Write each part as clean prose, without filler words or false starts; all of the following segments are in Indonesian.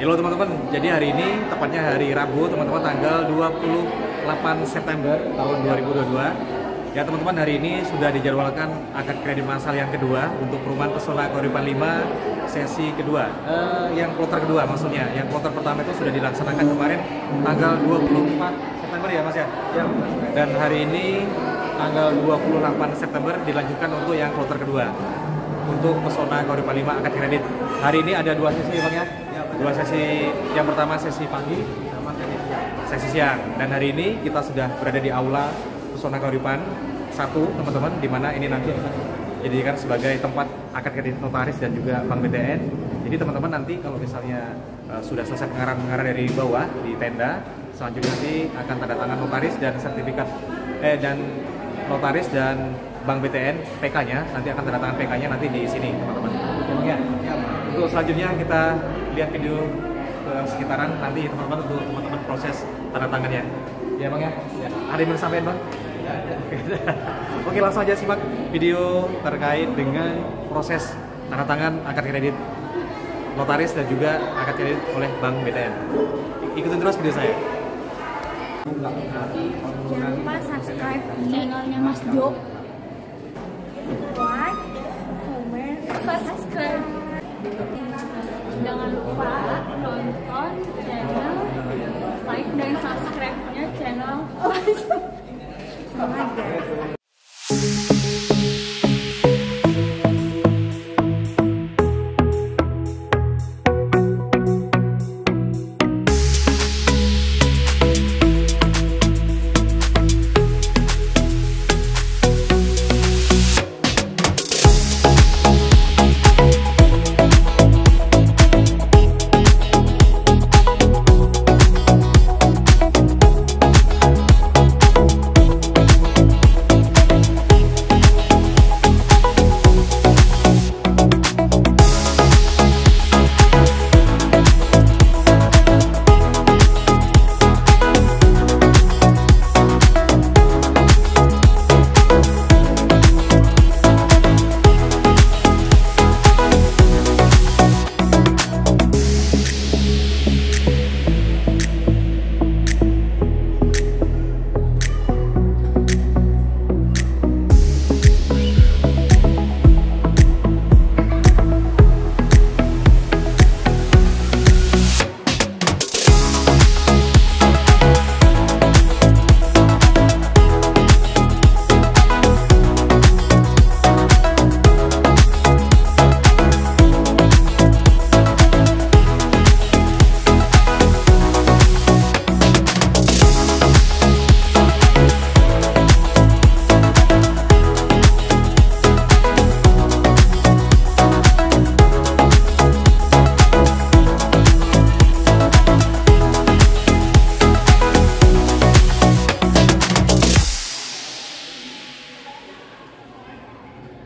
Halo teman-teman, jadi hari ini tepatnya hari Rabu teman-teman, tanggal 28 September tahun 2022. Ya teman-teman, hari ini sudah dijadwalkan akad kredit massal yang kedua untuk perumahan Pesona Kahuripan 5 sesi kedua. Yang kloter kedua maksudnya. Yang kloter pertama itu sudah dilaksanakan kemarin tanggal 24 September ya Mas ya? Ya. Dan hari ini tanggal 28 September dilanjutkan untuk yang kloter kedua untuk Pesona Kahuripan 5 akad kredit. Hari ini ada dua sesi Bang ya? Dua sesi, yang pertama sesi pagi sama sesi siang. Dan hari ini kita sudah berada di aula Pesona Kahuripan 1 teman-teman, di mana ini nanti akan dijadikan sebagai tempat akad kredit notaris dan juga Bank BTN. Jadi teman-teman nanti kalau misalnya sudah selesai pengarah-pengarah dari bawah di tenda, selanjutnya nanti akan tanda tangan notaris dan sertifikat dan notaris dan Bank BTN PK-nya, nanti akan tanda tangan PK-nya nanti di sini teman-teman. Ya. Untuk selanjutnya kita lihat video ke sekitaran nanti teman-teman untuk teman-teman proses tanda tangannya. Ya Bang ya? Ya. Ada yang mau disampaikan Bang? Ya. Oke, langsung aja simak video terkait dengan proses tanda tangan akad kredit notaris dan juga akad kredit oleh Bank BTN. Ikutin terus video saya. Jangan lupa subscribe channelnya Mas Jo. Like, comment, subscribe. Jangan lupa nonton channel, like dan subscribe-nya channel. Semangat guys.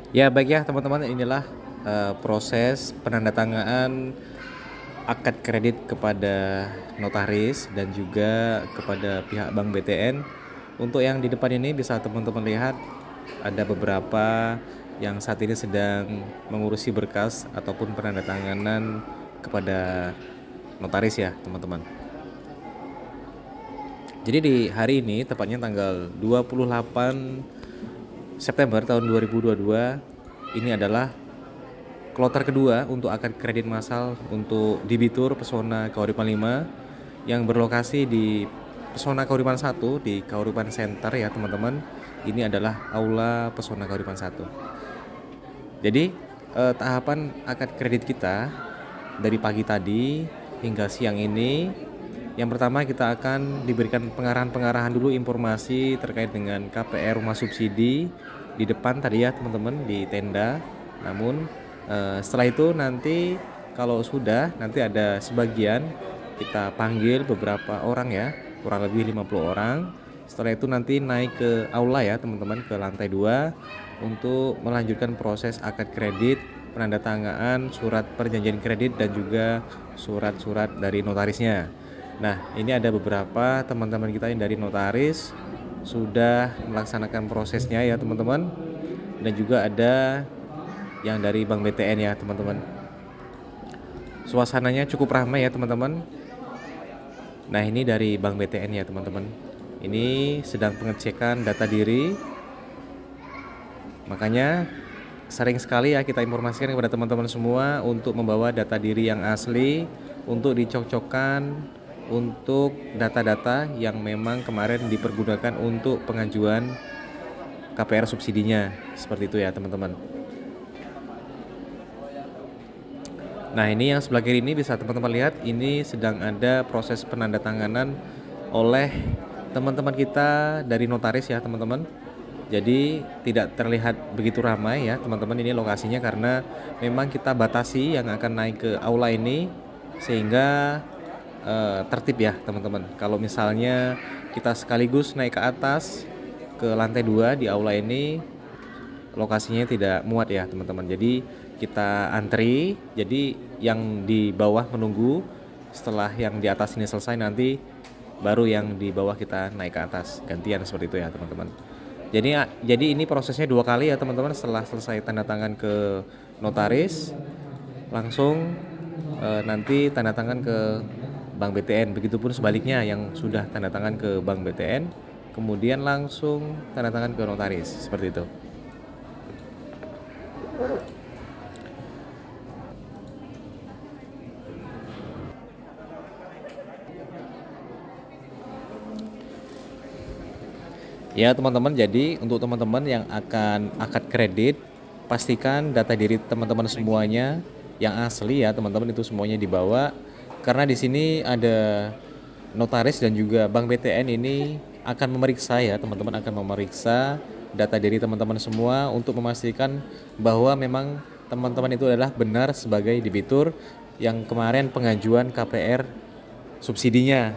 Ya baik ya teman-teman, inilah proses penandatanganan akad kredit kepada notaris dan juga kepada pihak Bank BTN. Untuk yang di depan ini bisa teman-teman lihat ada beberapa yang saat ini sedang mengurusi berkas ataupun penandatanganan kepada notaris ya teman-teman. Jadi di hari ini tepatnya tanggal 28 September tahun 2022 ini adalah kloter kedua untuk akad kredit massal untuk debitur Pesona Kahuripan 5 yang berlokasi di Pesona Kahuripan 1 di Kahuripan Center ya teman-teman. Ini adalah aula Pesona Kahuripan 1. Jadi tahapan akad kredit kita dari pagi tadi hingga siang ini, yang pertama kita akan diberikan pengarahan-pengarahan dulu informasi terkait dengan KPR rumah subsidi di depan tadi ya teman-teman di tenda. Namun setelah itu nanti kalau sudah nanti ada sebagian kita panggil beberapa orang ya, kurang lebih 50 orang. Setelah itu nanti naik ke aula ya teman-teman, ke lantai 2 untuk melanjutkan proses akad kredit, penandatanganan surat perjanjian kredit dan juga surat-surat dari notarisnya. Nah, ini ada beberapa teman-teman kita yang dari notaris sudah melaksanakan prosesnya ya teman-teman. Dan juga ada yang dari Bank BTN ya teman-teman. Suasananya cukup ramai ya teman-teman. Nah, ini dari Bank BTN ya teman-teman. Ini sedang pengecekan data diri. Makanya sering sekali ya kita informasikan kepada teman-teman semua untuk membawa data diri yang asli untuk dicocokkan untuk data-data yang memang kemarin dipergunakan untuk pengajuan KPR subsidinya. Seperti itu ya teman-teman. Nah, ini yang sebelah kiri ini bisa teman-teman lihat, ini sedang ada proses penandatanganan oleh teman-teman kita dari notaris ya teman-teman. Jadi tidak terlihat begitu ramai ya teman-teman ini lokasinya, karena memang kita batasi yang akan naik ke aula ini sehingga tertib ya teman-teman. Kalau misalnya kita sekaligus naik ke atas ke lantai 2 di aula ini, lokasinya tidak muat ya teman-teman. Jadi kita antri, jadi yang di bawah menunggu, setelah yang di atas ini selesai nanti baru yang di bawah kita naik ke atas, gantian seperti itu ya teman-teman. Jadi ini prosesnya 2 kali ya teman-teman. Setelah selesai tanda tangan ke notaris, langsung nanti tanda tangan ke Bank BTN. Begitupun sebaliknya, yang sudah tanda tangan ke Bank BTN kemudian langsung tanda tangan ke notaris, seperti itu. Ya teman-teman, jadi untuk teman-teman yang akan akad kredit, pastikan data diri teman-teman semuanya yang asli ya teman-teman, itu semuanya dibawa. Karena di sini ada notaris dan juga Bank BTN ini akan memeriksa ya teman-teman, akan memeriksa data diri teman-teman semua untuk memastikan bahwa memang teman-teman itu adalah benar sebagai debitur yang kemarin pengajuan KPR subsidinya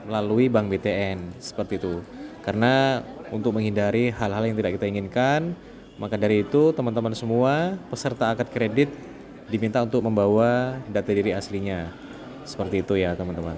melalui Bank BTN, seperti itu. Karena untuk menghindari hal-hal yang tidak kita inginkan, maka dari itu teman-teman semua peserta akad kredit diminta untuk membawa data diri aslinya. Seperti itu ya teman-teman.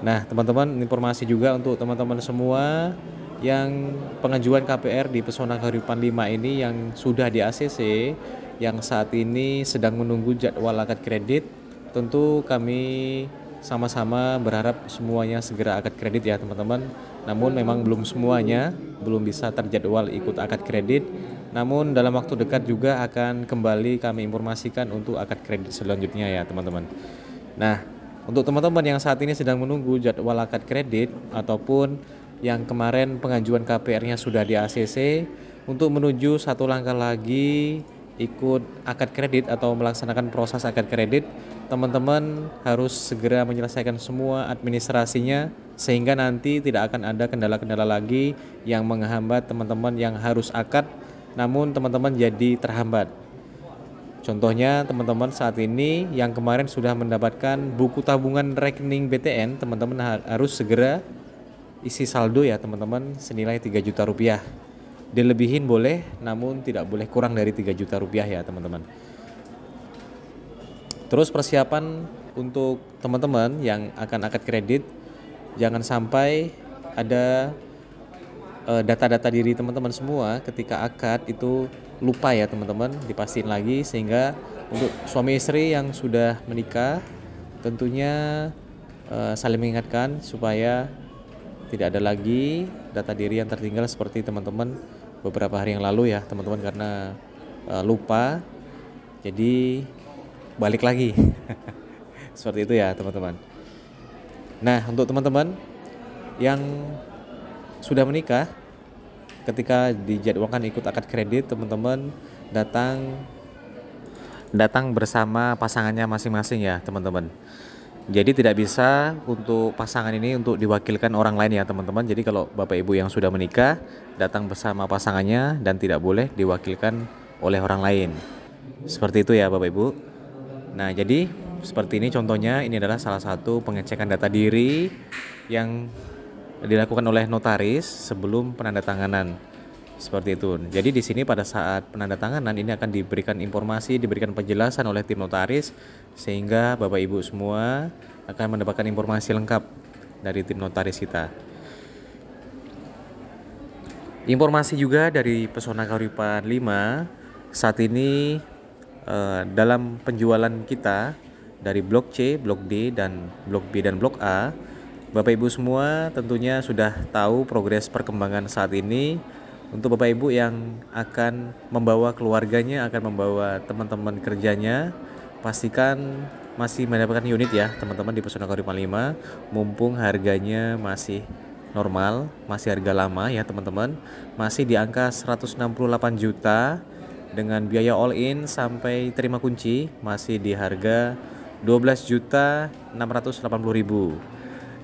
Nah teman-teman, informasi juga untuk teman-teman semua yang pengajuan KPR di Pesona Kehidupan 5 ini yang sudah di ACC, yang saat ini sedang menunggu jadwal akad kredit. Tentu kami sama-sama berharap semuanya segera akad kredit ya teman-teman. Namun memang belum semuanya belum bisa terjadwal ikut akad kredit. Namun dalam waktu dekat juga akan kembali kami informasikan untuk akad kredit selanjutnya ya teman-teman. Nah, untuk teman-teman yang saat ini sedang menunggu jadwal akad kredit ataupun yang kemarin pengajuan KPR-nya sudah di ACC, untuk menuju satu langkah lagi ikut akad kredit atau melaksanakan proses akad kredit, teman-teman harus segera menyelesaikan semua administrasinya sehingga nanti tidak akan ada kendala-kendala lagi yang menghambat teman-teman yang harus akad namun teman-teman jadi terhambat. Contohnya teman-teman saat ini yang kemarin sudah mendapatkan buku tabungan rekening BTN, teman-teman harus segera isi saldo ya teman-teman senilai 3 juta rupiah. Dilebihin boleh, namun tidak boleh kurang dari 3 juta rupiah ya teman-teman. Terus persiapan untuk teman-teman yang akan akad kredit, jangan sampai ada data-data diri teman-teman semua ketika akad itu lupa ya teman-teman, dipastiin lagi. Sehingga untuk suami istri yang sudah menikah tentunya saling mengingatkan supaya tidak ada lagi data diri yang tertinggal seperti teman-teman beberapa hari yang lalu ya teman-teman, karena lupa jadi balik lagi. Seperti itu ya teman-teman. Nah, untuk teman-teman yang sudah menikah, ketika dijadwalkan ikut akad kredit, teman-teman datang bersama pasangannya masing-masing ya teman-teman. Jadi tidak bisa untuk pasangan ini untuk diwakilkan orang lain ya teman-teman. Jadi kalau Bapak Ibu yang sudah menikah datang bersama pasangannya dan tidak boleh diwakilkan oleh orang lain. Seperti itu ya Bapak Ibu. Nah, jadi seperti ini contohnya, ini adalah salah satu pengecekan data diri yang dilakukan oleh notaris sebelum penandatanganan. Seperti itu. Jadi di sini pada saat penandatanganan ini akan diberikan informasi, diberikan penjelasan oleh tim notaris sehingga Bapak Ibu semua akan mendapatkan informasi lengkap dari tim notaris kita. Informasi juga dari Pesona Kehidupan 5 saat ini dalam penjualan kita dari Blok C, Blok D, dan Blok B dan Blok A. Bapak Ibu semua tentunya sudah tahu progres perkembangan saat ini. Untuk Bapak Ibu yang akan membawa keluarganya, akan membawa teman-teman kerjanya, pastikan masih mendapatkan unit ya teman-teman di Pesona Kahuripan 5, mumpung harganya masih normal, masih harga lama ya teman-teman, masih di angka 168 juta dengan biaya all in sampai terima kunci masih di harga 12.680.000.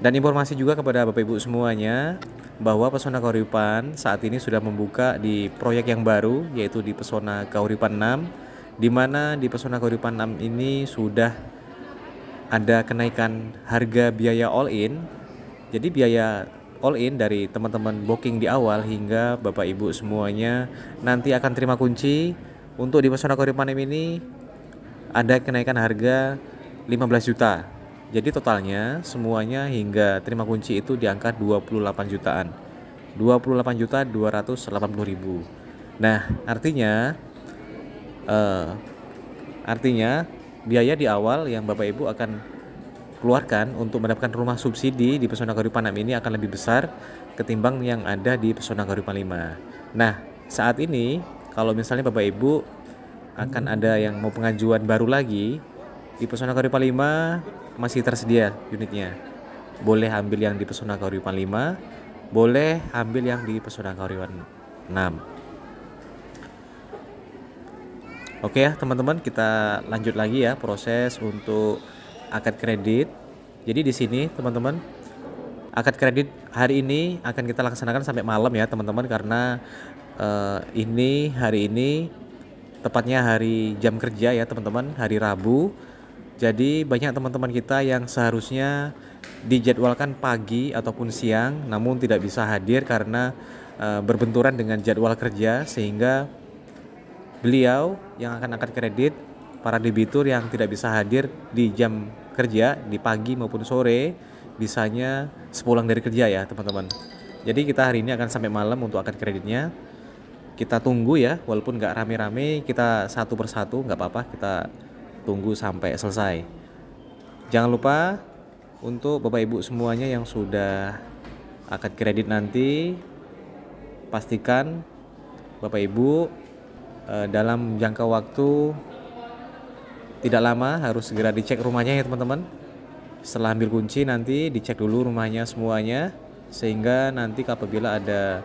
Dan informasi juga kepada Bapak Ibu semuanya bahwa Pesona Kahuripan saat ini sudah membuka di proyek yang baru, yaitu di Pesona Kahuripan 6, di mana di Pesona Kahuripan 6 ini sudah ada kenaikan harga biaya all in. Jadi biaya all in dari teman-teman booking di awal hingga Bapak Ibu semuanya nanti akan terima kunci. Untuk di Pesona Kahuripan 6 ini ada kenaikan harga 15 juta. Jadi totalnya semuanya hingga terima kunci itu di angka 28 jutaan. 28.280.000. Nah, artinya biaya di awal yang Bapak Ibu akan keluarkan untuk mendapatkan rumah subsidi di Pesona Kahuripan 6 ini akan lebih besar ketimbang yang ada di Pesona Kahuripan 5. Nah, saat ini kalau misalnya Bapak Ibu akan ada yang mau pengajuan baru lagi di Pesona Kahuripan 5 masih tersedia unitnya. Boleh ambil yang di Pesona Kahuripan 5, boleh ambil yang di Pesona Kahuripan 6. Oke ya teman-teman, kita lanjut lagi ya proses untuk akad kredit. Jadi di sini teman-teman, akad kredit hari ini akan kita laksanakan sampai malam ya teman-teman, karena hari ini tepatnya hari jam kerja ya teman-teman, hari Rabu. Jadi banyak teman-teman kita yang seharusnya dijadwalkan pagi ataupun siang namun tidak bisa hadir karena berbenturan dengan jadwal kerja, sehingga beliau yang akan akad kredit, para debitur yang tidak bisa hadir di jam kerja di pagi maupun sore, bisanya sepulang dari kerja ya teman-teman. Jadi kita hari ini akan sampai malam untuk akad kreditnya. Kita tunggu ya, walaupun nggak rame-rame, kita satu persatu nggak apa-apa, kita tunggu sampai selesai. Jangan lupa untuk Bapak Ibu semuanya yang sudah akad kredit nanti, pastikan Bapak Ibu dalam jangka waktu tidak lama harus segera dicek rumahnya ya teman-teman. Setelah ambil kunci nanti dicek dulu rumahnya semuanya, sehingga nanti apabila ada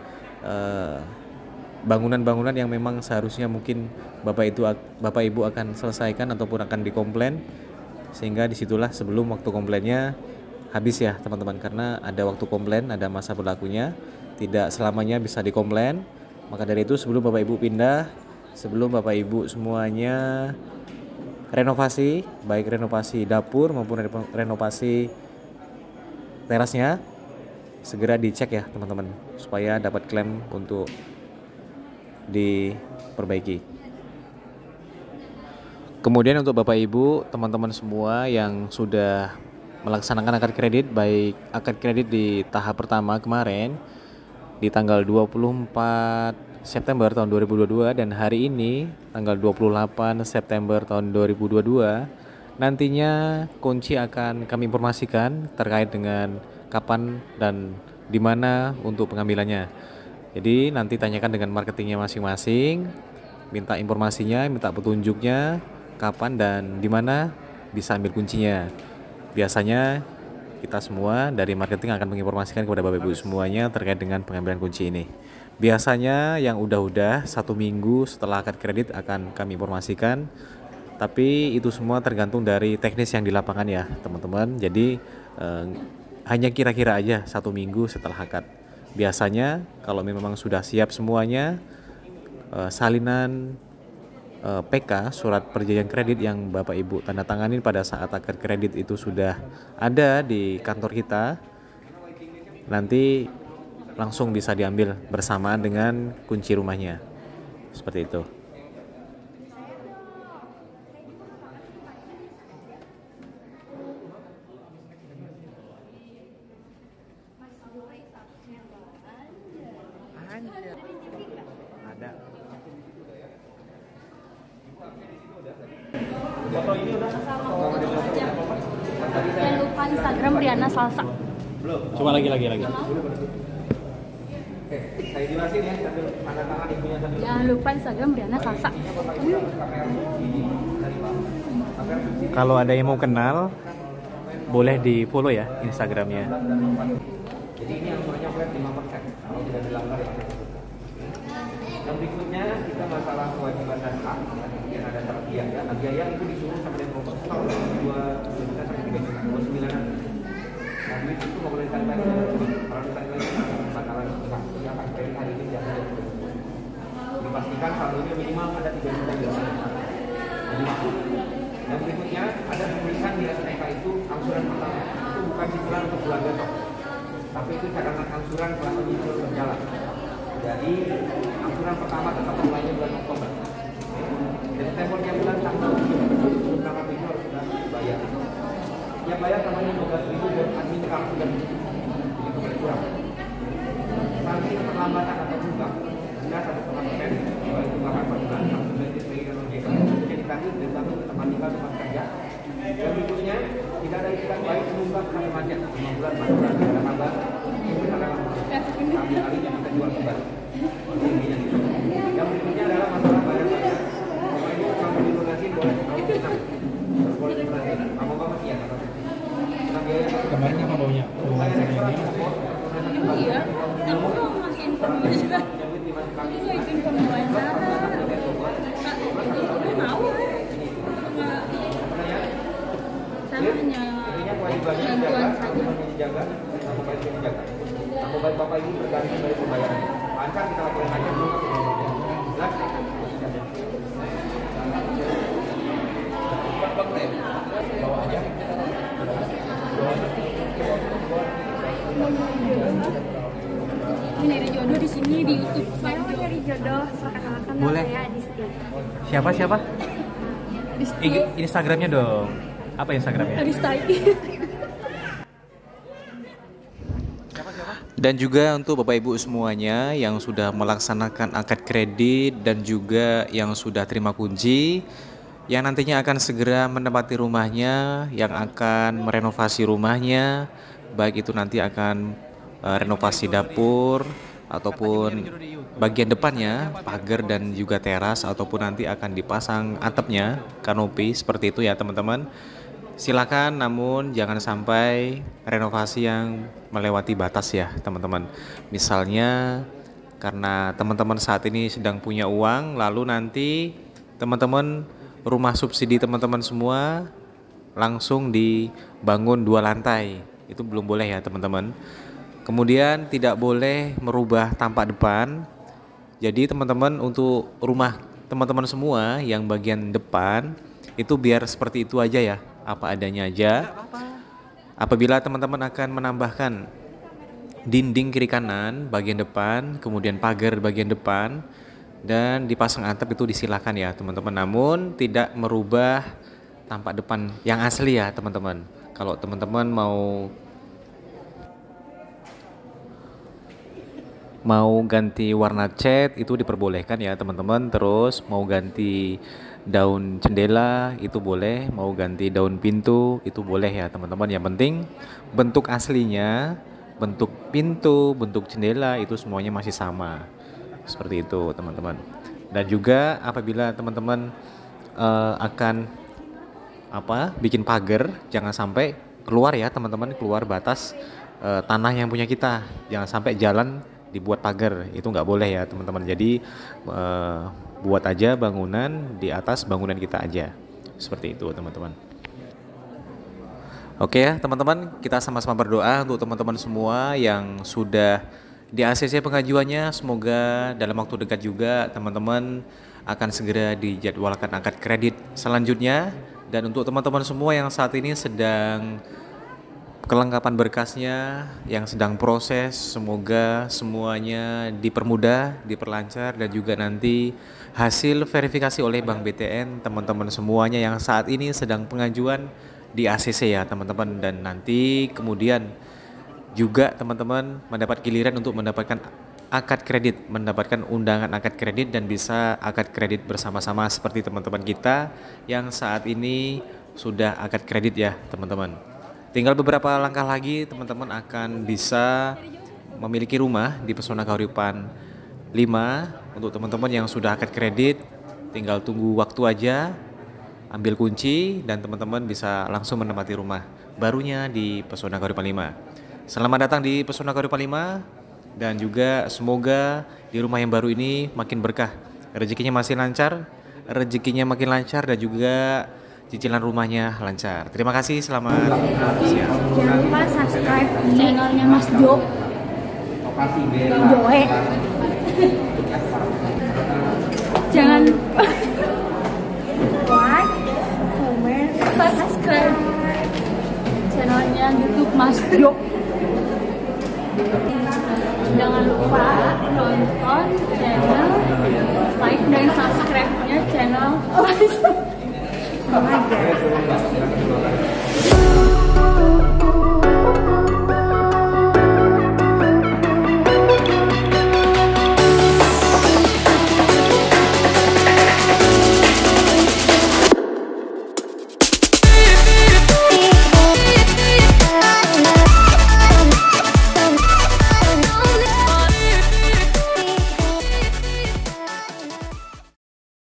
bangunan-bangunan yang memang seharusnya mungkin Bapak Ibu akan selesaikan ataupun akan dikomplain, sehingga disitulah sebelum waktu komplainnya habis ya teman-teman, karena ada waktu komplain, ada masa berlakunya, tidak selamanya bisa dikomplain. Maka dari itu sebelum Bapak Ibu pindah, sebelum Bapak Ibu semuanya renovasi, baik renovasi dapur maupun renovasi terasnya, segera dicek ya teman-teman, supaya dapat klaim untuk diperbaiki. Kemudian untuk Bapak Ibu, teman-teman semua yang sudah melaksanakan akad kredit, baik akad kredit di tahap pertama kemarin di tanggal 24 September tahun 2022 dan hari ini tanggal 28 September tahun 2022, nantinya kunci akan kami informasikan terkait dengan kapan dan di mana untuk pengambilannya. Jadi nanti tanyakan dengan marketingnya masing-masing, minta informasinya, minta petunjuknya kapan dan di mana bisa ambil kuncinya. Biasanya kita semua dari marketing akan menginformasikan kepada Bapak Ibu semuanya terkait dengan pengambilan kunci ini. Biasanya yang udah 1 minggu setelah akad kredit akan kami informasikan, tapi itu semua tergantung dari teknis yang di lapangan ya teman-teman. Jadi hanya kira-kira aja 1 minggu setelah akad. Biasanya kalau memang sudah siap semuanya, salinan PK, surat perjanjian kredit yang Bapak Ibu tanda tangani pada saat akad kredit itu sudah ada di kantor kita, nanti langsung bisa diambil bersamaan dengan kunci rumahnya. Seperti itu. Ada. Foto ini udah Instagram Briana Salsa. Coba lagi. Saya jelasin ya sambil tanda tangan ibunya sambil. Jangan lupa Instagram Briana Salsa. Kalau ada yang mau kenal, boleh di follow ya Instagramnya. Jadi ini angsurannya flat 5% kalau tidak dilanggar ya. Yang berikutnya kita masalah kewajiban dan hak. Kemudian ada syarat biaya. Nah, biaya itu disuruh sama developer kalau 2 juta sampai 3 juta, 29-an. Nah, duit itu nggak boleh ditarik lagi. Kalau ditarik lagi, bakalan hilang. Yang akan kredit hari ini jangan dipastikan saldonya minimal ada 3 juta di dalamnya. Yang berikutnya ada tulisan di SPK itu angsuran pertama. Itu bukan cicilan untuk bulan besok, tapi itu cadangan angsuran selama nyicil berjalan. Jadi angsuran pertama tetap mulainya bulan Oktober. Dan tempornya bulan tanggal 7 sebelum tanggal 7 harus sudah dibayar. Yang bayar namanya 12.000 dan admin kartu dan jadi kembali kurang. Sanksi keterlambatan atau bunga denda 1,5%, kalau itu bahkan per bulan langsung dari SPK dan OJK. Jadi ditanggung dan tanggung ke tempat tinggal tempat kerja. Yang berikutnya tidak ada istilah baik menunggak sampai pajak 5 bulan 4 bulan ada kabar mungkin akan kami kalinya kita jual kembali. Yang berikutnya adalah masalah bayar pajak. Kalau ini kalau dilunasi boleh, kalau tidak boleh dilunasi. Kamu bapak iya kalau Kemarin apa baunya? Iya, aku mau ngasih informasi juga. Aku lagi informasi wawancara. Udah mau. Sama hanya bantuan saja. dijaga, nama baik dijaga. Nama baik bapak ibu tergantung dari pembayaran. Lancar kita laporin aja dulu. Jelas? Bawa aja. Ini nyari jodoh di sini di YouTube. Saya mau nyari jodoh, perkenalkan nama Boleh. saya Adisti. Siapa? Adisti. Instagramnya dong. Apa Instagramnya? Adisti. Dan juga untuk Bapak Ibu semuanya yang sudah melaksanakan akad kredit dan juga yang sudah terima kunci, yang nantinya akan segera menempati rumahnya, yang akan merenovasi rumahnya, baik itu nanti akan renovasi dapur ataupun bagian depannya, pagar dan juga teras, ataupun nanti akan dipasang atapnya, kanopi seperti itu ya teman-teman. Silakan, namun jangan sampai renovasi yang melewati batas ya teman-teman. Misalnya karena teman-teman saat ini sedang punya uang, lalu nanti teman-teman rumah subsidi teman-teman semua langsung dibangun 2 lantai. Itu belum boleh ya teman-teman. Kemudian tidak boleh merubah tampak depan. Jadi teman-teman untuk rumah teman-teman semua yang bagian depan itu biar seperti itu aja ya, apa adanya aja. Apabila teman-teman akan menambahkan dinding kiri kanan bagian depan, kemudian pagar bagian depan, dan dipasang atap, itu disilakan ya teman-teman. Namun tidak merubah tampak depan yang asli ya teman-teman. Kalau teman-teman mau ganti warna cat itu diperbolehkan ya teman-teman. Terus mau ganti daun jendela itu boleh, mau ganti daun pintu itu boleh ya teman-teman. Yang penting bentuk aslinya, bentuk pintu, bentuk jendela itu semuanya masih sama. Seperti itu teman-teman. Dan juga apabila teman-teman akan bikin pagar, jangan sampai keluar ya teman-teman, keluar batas tanah yang punya kita. Jangan sampai jalan dibuat pagar, itu nggak boleh ya teman-teman. Jadi buat aja bangunan di atas bangunan kita aja, seperti itu teman-teman. Oke ya teman-teman, kita sama-sama berdoa untuk teman-teman semua yang sudah di ACC pengajuannya. Semoga dalam waktu dekat juga teman-teman akan segera dijadwalkan akad kredit selanjutnya. Dan untuk teman-teman semua yang saat ini sedang kelengkapan berkasnya, yang sedang proses, semoga semuanya dipermudah, diperlancar, dan juga nanti hasil verifikasi oleh Bank BTN teman-teman semuanya yang saat ini sedang pengajuan di ACC ya teman-teman. Dan nanti kemudian juga teman-teman mendapat giliran untuk mendapatkan akad kredit, mendapatkan undangan akad kredit, dan bisa akad kredit bersama-sama seperti teman-teman kita yang saat ini sudah akad kredit ya teman-teman. Tinggal beberapa langkah lagi teman-teman akan bisa memiliki rumah di Pesona Kahuripan 5. Untuk teman-teman yang sudah akad kredit, tinggal tunggu waktu aja, ambil kunci dan teman-teman bisa langsung menempati rumah barunya di Pesona Kahuripan 5. Selamat datang di Pesona Kahuripan 5 dan juga semoga di rumah yang baru ini makin berkah, rezekinya masih lancar, rezekinya makin lancar dan juga cicilan rumahnya lancar. Terima kasih, selamat siang. Jangan lupa subscribe channelnya Mas Jo. Joe. Jangan lupa like, comment, subscribe channelnya YouTube Mas Jo. Jangan lupa nonton channel, like dan subscribe-nya channel Mas Jo.